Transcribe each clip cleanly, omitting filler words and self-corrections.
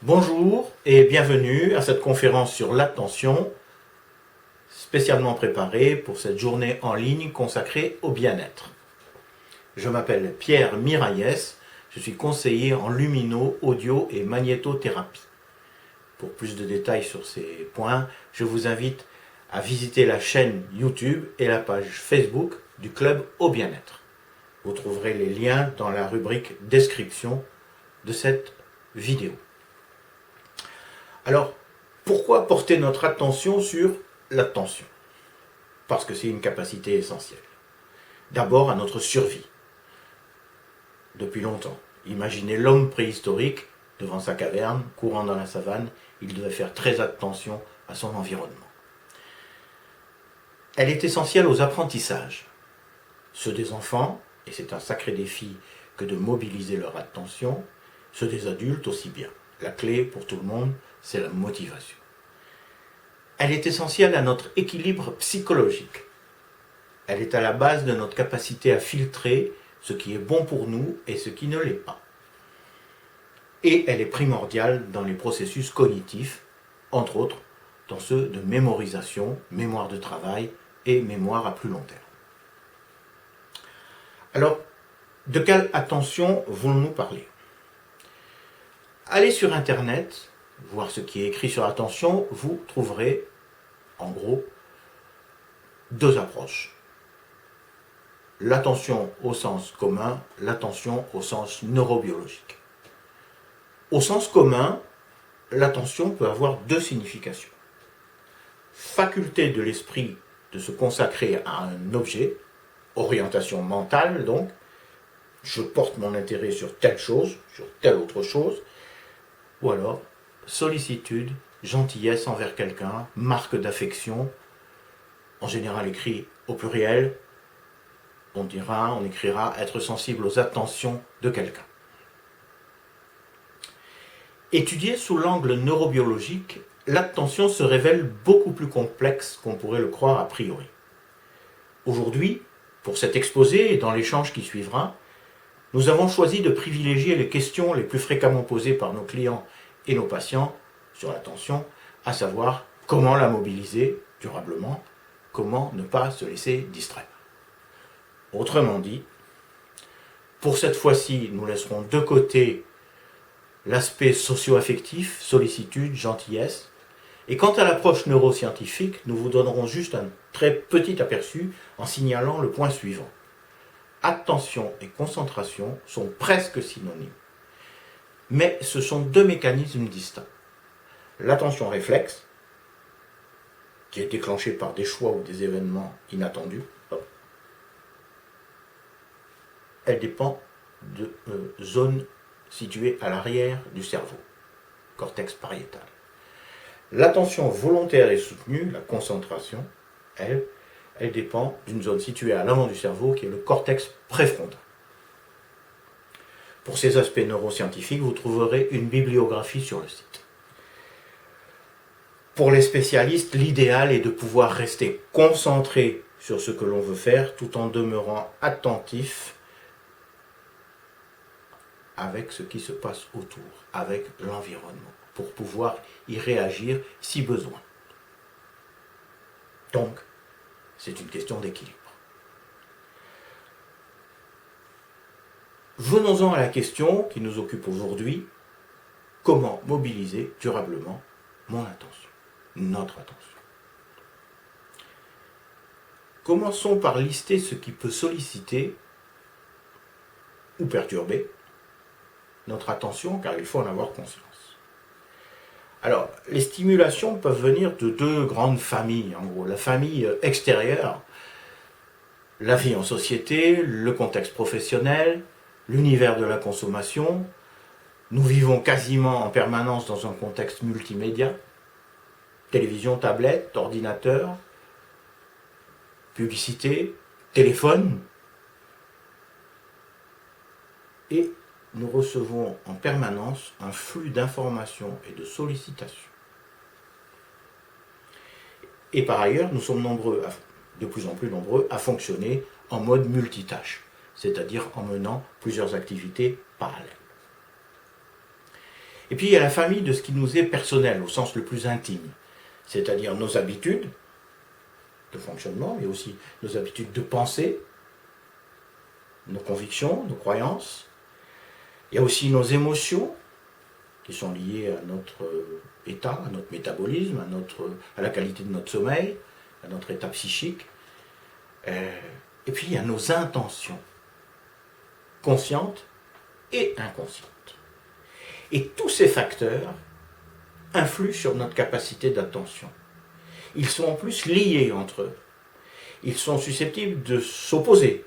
Bonjour et bienvenue à cette conférence sur l'attention, spécialement préparée pour cette journée en ligne consacrée au bien-être. Je m'appelle Pierre Miraillès, je suis conseiller en lumino, audio et magnétothérapie. Pour plus de détails sur ces points, je vous invite à visiter la chaîne YouTube et la page Facebook du Club au bien-être. Vous trouverez les liens dans la rubrique description de cette vidéo. Alors, pourquoi porter notre attention sur l'attention? Parce que c'est une capacité essentielle. D'abord à notre survie. Depuis longtemps. Imaginez l'homme préhistorique devant sa caverne, courant dans la savane, il devait faire très attention à son environnement. Elle est essentielle aux apprentissages. Ceux des enfants, et c'est un sacré défi que de mobiliser leur attention, ceux des adultes aussi bien. La clé pour tout le monde, c'est la motivation. Elle est essentielle à notre équilibre psychologique. Elle est à la base de notre capacité à filtrer ce qui est bon pour nous et ce qui ne l'est pas. Et elle est primordiale dans les processus cognitifs, entre autres dans ceux de mémorisation, mémoire de travail et mémoire à plus long terme. Alors, de quelle attention voulons-nous parler? Allez sur Internet, voir ce qui est écrit sur l'attention, vous trouverez, en gros, deux approches. L'attention au sens commun, l'attention au sens neurobiologique. Au sens commun, l'attention peut avoir deux significations. Faculté de l'esprit de se consacrer à un objet, orientation mentale donc, je porte mon intérêt sur telle chose, sur telle autre chose, ou alors sollicitude, gentillesse envers quelqu'un, marque d'affection, en général écrit au pluriel, on écrira être sensible aux attentions de quelqu'un. Étudiée sous l'angle neurobiologique, l'attention se révèle beaucoup plus complexe qu'on pourrait le croire a priori. Aujourd'hui, pour cet exposé et dans l'échange qui suivra, nous avons choisi de privilégier les questions les plus fréquemment posées par nos clients et nos patients sur l'attention, à savoir comment la mobiliser durablement, comment ne pas se laisser distraire. Autrement dit, pour cette fois-ci, nous laisserons de côté l'aspect socio-affectif, sollicitude, gentillesse, et quant à l'approche neuroscientifique, nous vous donnerons juste un très petit aperçu en signalant le point suivant. Attention et concentration sont presque synonymes. Mais ce sont deux mécanismes distincts. L'attention réflexe, qui est déclenchée par des choix ou des événements inattendus, elle dépend de zones situées à l'arrière du cerveau, cortex pariétal. L'attention volontaire et soutenue, la concentration, elle dépend d'une zone située à l'avant du cerveau qui est le cortex préfrontal. Pour ces aspects neuroscientifiques, vous trouverez une bibliographie sur le site. Pour les spécialistes, l'idéal est de pouvoir rester concentré sur ce que l'on veut faire tout en demeurant attentif avec ce qui se passe autour, avec l'environnement, pour pouvoir y réagir si besoin. Donc, c'est une question d'équilibre. Venons-en à la question qui nous occupe aujourd'hui, comment mobiliser durablement mon attention, notre attention. Commençons par lister ce qui peut solliciter ou perturber notre attention, car il faut en avoir conscience. Alors, les stimulations peuvent venir de deux grandes familles, en gros. La famille extérieure, la vie en société, le contexte professionnel, l'univers de la consommation. Nous vivons quasiment en permanence dans un contexte multimédia, télévision, tablette, ordinateur, publicité, téléphone, et nous recevons en permanence un flux d'informations et de sollicitations. Et par ailleurs, nous sommes de plus en plus nombreux à fonctionner en mode multitâche, c'est-à-dire en menant plusieurs activités parallèles. Et puis il y a la famille de ce qui nous est personnel, au sens le plus intime, c'est-à-dire nos habitudes de fonctionnement, mais aussi nos habitudes de pensée, nos convictions, nos croyances. Il y a aussi nos émotions, qui sont liées à notre état, à notre métabolisme, à la qualité de notre sommeil, à notre état psychique. Et puis il y a nos intentions, conscientes et inconscientes. Et tous ces facteurs influent sur notre capacité d'attention. Ils sont en plus liés entre eux. Ils sont susceptibles de s'opposer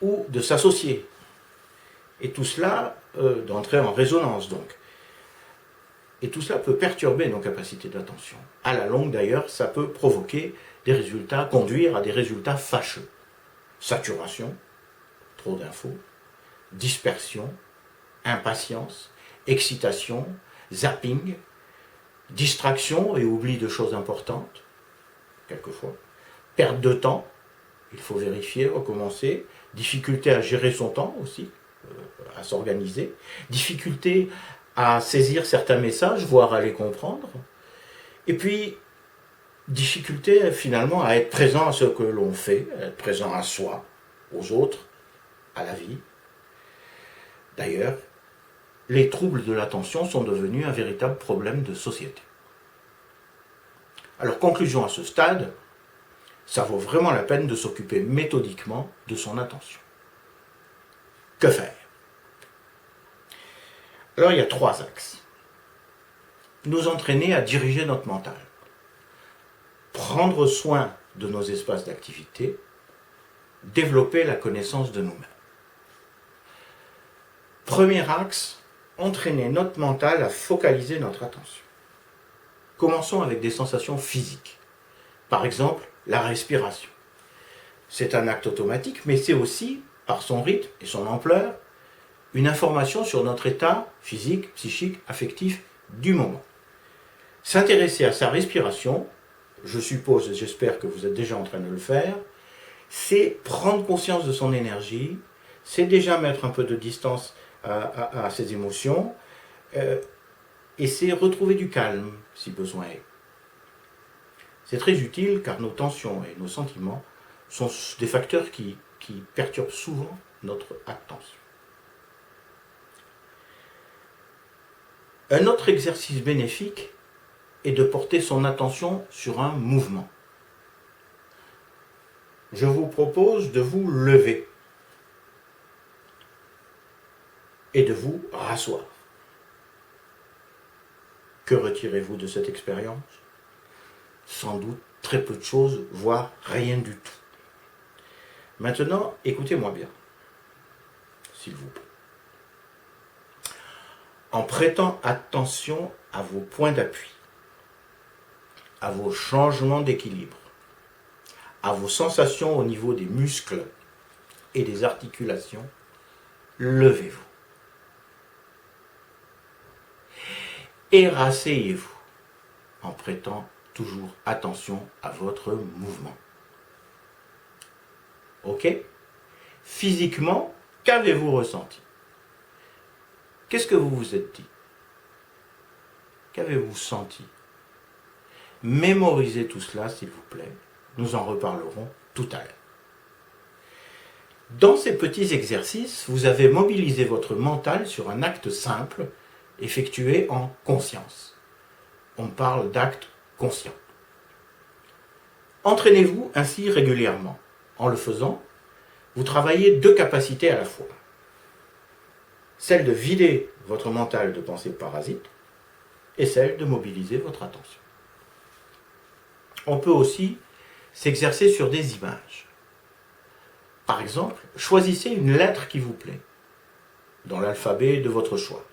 ou de s'associer. Et tout cela, d'entrer en résonance donc. Et tout cela peut perturber nos capacités d'attention. À la longue d'ailleurs, ça peut provoquer des résultats, conduire à des résultats fâcheux. Saturation, trop d'infos, dispersion, impatience, excitation, zapping, distraction et oubli de choses importantes, quelquefois, perte de temps, il faut vérifier, recommencer, difficulté à gérer son temps aussi, à s'organiser, difficulté à saisir certains messages, voire à les comprendre, et puis difficulté finalement à être présent à ce que l'on fait, à être présent à soi, aux autres, à la vie. D'ailleurs, les troubles de l'attention sont devenus un véritable problème de société. Alors, conclusion à ce stade, ça vaut vraiment la peine de s'occuper méthodiquement de son attention. Que faire? Alors, il y a 3 axes. Nous entraîner à diriger notre mental. Prendre soin de nos espaces d'activité. Développer la connaissance de nous-mêmes. Premier axe, entraîner notre mental à focaliser notre attention. Commençons avec des sensations physiques. Par exemple, la respiration. C'est un acte automatique, mais c'est aussi, par son rythme et son ampleur, une information sur notre état physique, psychique, affectif du moment. S'intéresser à sa respiration, je suppose et j'espère que vous êtes déjà en train de le faire, c'est prendre conscience de son énergie, c'est déjà mettre un peu de distance à ses émotions, et c'est retrouver du calme si besoin est. C'est très utile car nos tensions et nos sentiments sont des facteurs qui perturbent souvent notre attention. Un autre exercice bénéfique est de porter son attention sur un mouvement. Je vous propose de vous lever et de vous rasseoir. Que retirez-vous de cette expérience? Sans doute très peu de choses, voire rien du tout. Maintenant, écoutez-moi bien, s'il vous plaît. En prêtant attention à vos points d'appui, à vos changements d'équilibre, à vos sensations au niveau des muscles et des articulations, levez-vous. Et rasseyez-vous en prêtant toujours attention à votre mouvement. Ok? Physiquement, qu'avez-vous ressenti? Qu'est-ce que vous vous êtes dit? Qu'avez-vous senti? Mémorisez tout cela, s'il vous plaît. Nous en reparlerons tout à l'heure. Dans ces petits exercices, vous avez mobilisé votre mental sur un acte simple, effectué en conscience. On parle d'acte conscient. Entraînez-vous ainsi régulièrement. En le faisant, vous travaillez 2 capacités à la fois. Celle de vider votre mental de pensées parasites et celle de mobiliser votre attention. On peut aussi s'exercer sur des images. Par exemple, choisissez une lettre qui vous plaît, dans l'alphabet de votre choix.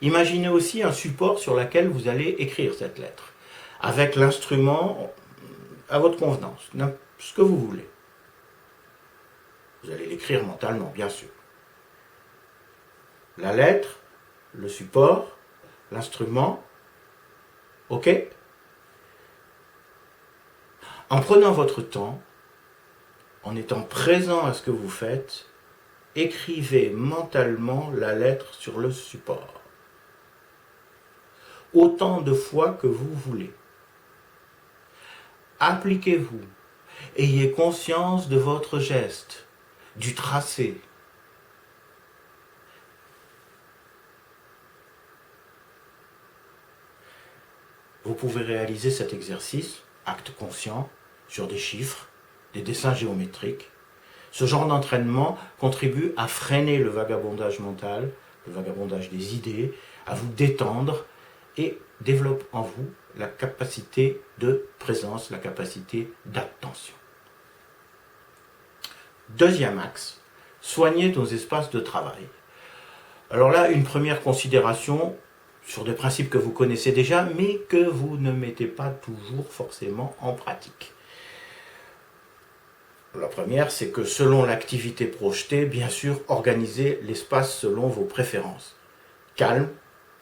Imaginez aussi un support sur lequel vous allez écrire cette lettre, avec l'instrument à votre convenance, ce que vous voulez. Vous allez l'écrire mentalement, bien sûr. La lettre, le support, l'instrument, ok? En prenant votre temps, en étant présent à ce que vous faites, écrivez mentalement la lettre sur le support. Autant de fois que vous voulez. Appliquez-vous. Ayez conscience de votre geste, du tracé. Vous pouvez réaliser cet exercice, acte conscient, sur des chiffres, des dessins géométriques. Ce genre d'entraînement contribue à freiner le vagabondage mental, le vagabondage des idées, à vous détendre et développe en vous la capacité de présence, la capacité d'attention. Deuxième axe, soigner nos espaces de travail. Alors là, une première considération sur des principes que vous connaissez déjà, mais que vous ne mettez pas toujours forcément en pratique. La première, c'est que selon l'activité projetée, bien sûr, organisez l'espace selon vos préférences. Calme,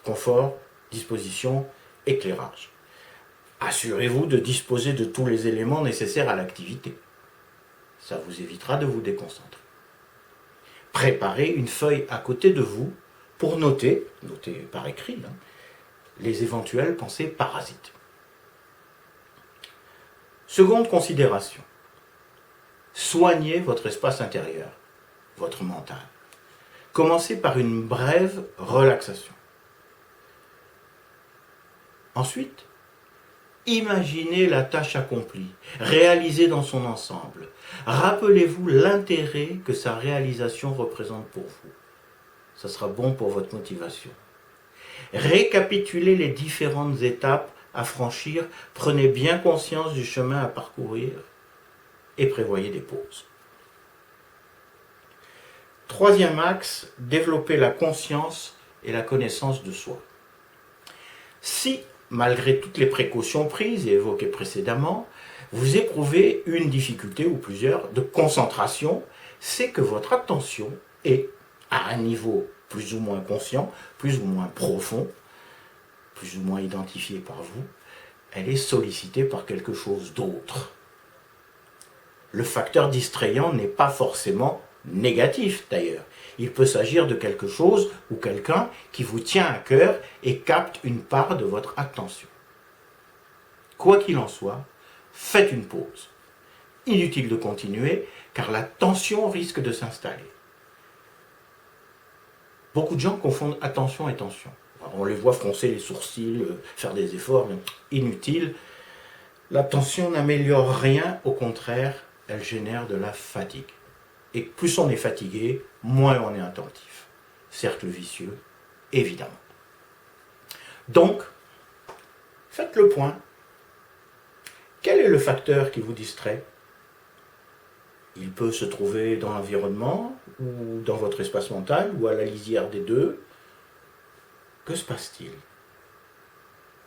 confort, disposition, éclairage. Assurez-vous de disposer de tous les éléments nécessaires à l'activité. Ça vous évitera de vous déconcentrer. Préparez une feuille à côté de vous pour noter par écrit, les éventuelles pensées parasites. Seconde considération. Soignez votre espace intérieur, votre mental. Commencez par une brève relaxation. Ensuite, imaginez la tâche accomplie, réalisée dans son ensemble. Rappelez-vous l'intérêt que sa réalisation représente pour vous. Ça sera bon pour votre motivation. Récapitulez les différentes étapes à franchir, prenez bien conscience du chemin à parcourir et prévoyez des pauses. Troisième axe, développer la conscience et la connaissance de soi. Si, malgré toutes les précautions prises et évoquées précédemment, vous éprouvez une difficulté ou plusieurs de concentration, c'est que votre attention est à un niveau plus ou moins conscient, plus ou moins profond, plus ou moins identifié par vous, elle est sollicitée par quelque chose d'autre. Le facteur distrayant n'est pas forcément négatif d'ailleurs. Il peut s'agir de quelque chose ou quelqu'un qui vous tient à cœur et capte une part de votre attention. Quoi qu'il en soit, faites une pause. Inutile de continuer car la tension risque de s'installer. Beaucoup de gens confondent attention et tension. Alors, on les voit froncer les sourcils, faire des efforts, inutile. La tension n'améliore rien, au contraire, elle génère de la fatigue. Et plus on est fatigué, moins on est attentif. Cercle vicieux, évidemment. Donc, faites le point. Quel est le facteur qui vous distrait ? Il peut se trouver dans l'environnement, ou dans votre espace mental, ou à la lisière des deux. Que se passe-t-il ?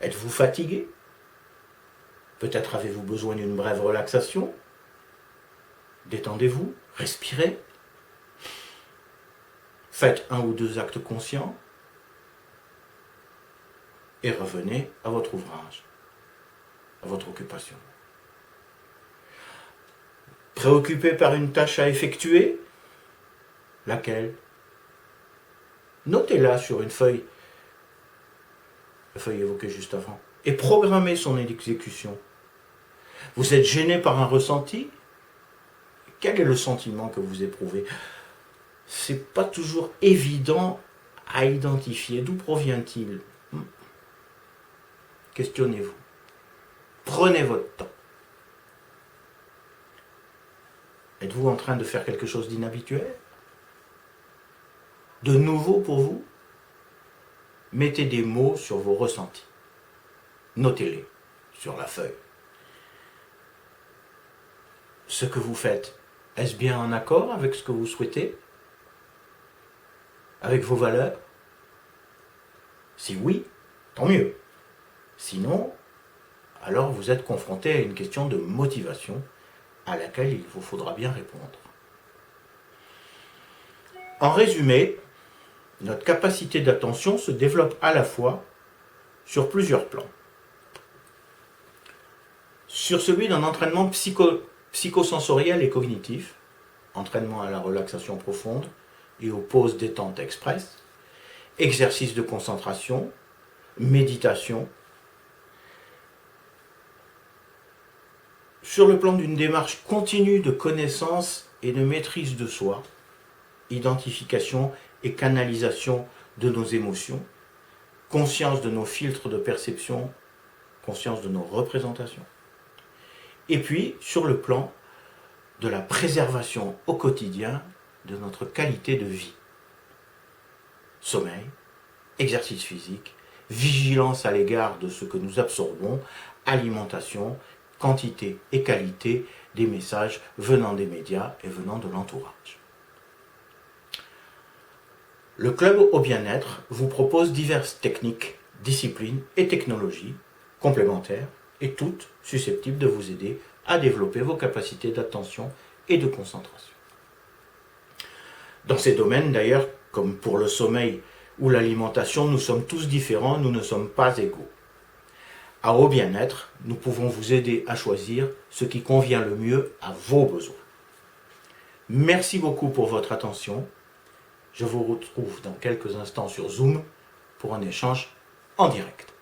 Êtes-vous fatigué ? Peut-être avez-vous besoin d'une brève relaxation ? Détendez-vous, respirez. Faites 1 ou 2 actes conscients et revenez à votre ouvrage, à votre occupation. Préoccupé par une tâche à effectuer ? Laquelle ? Notez-la sur une feuille, la feuille évoquée juste avant, et programmez son exécution. Vous êtes gêné par un ressenti ? Quel est le sentiment que vous éprouvez ? C'est pas toujours évident à identifier. D'où provient-il ? Questionnez-vous. Prenez votre temps. Êtes-vous en train de faire quelque chose d'inhabituel ? De nouveau pour vous ? Mettez des mots sur vos ressentis. Notez-les sur la feuille. Ce que vous faites, est-ce bien en accord avec ce que vous souhaitez ? Avec vos valeurs ? Si oui, tant mieux. Sinon, alors vous êtes confronté à une question de motivation à laquelle il vous faudra bien répondre. En résumé, notre capacité d'attention se développe à la fois sur plusieurs plans. Sur celui d'un entraînement psychosensoriel et cognitif, entraînement à la relaxation profonde, et aux pauses détente express, exercices de concentration, méditation. Sur le plan d'une démarche continue de connaissance et de maîtrise de soi, identification et canalisation de nos émotions, conscience de nos filtres de perception, conscience de nos représentations. Et puis, sur le plan de la préservation au quotidien de notre qualité de vie. Sommeil, exercice physique, vigilance à l'égard de ce que nous absorbons, alimentation, quantité et qualité des messages venant des médias et venant de l'entourage. Le Club au bien-être vous propose diverses techniques, disciplines et technologies complémentaires et toutes susceptibles de vous aider à développer vos capacités d'attention et de concentration. Dans ces domaines d'ailleurs, comme pour le sommeil ou l'alimentation, nous sommes tous différents, nous ne sommes pas égaux. À Au bien-être, nous pouvons vous aider à choisir ce qui convient le mieux à vos besoins. Merci beaucoup pour votre attention. Je vous retrouve dans quelques instants sur Zoom pour un échange en direct.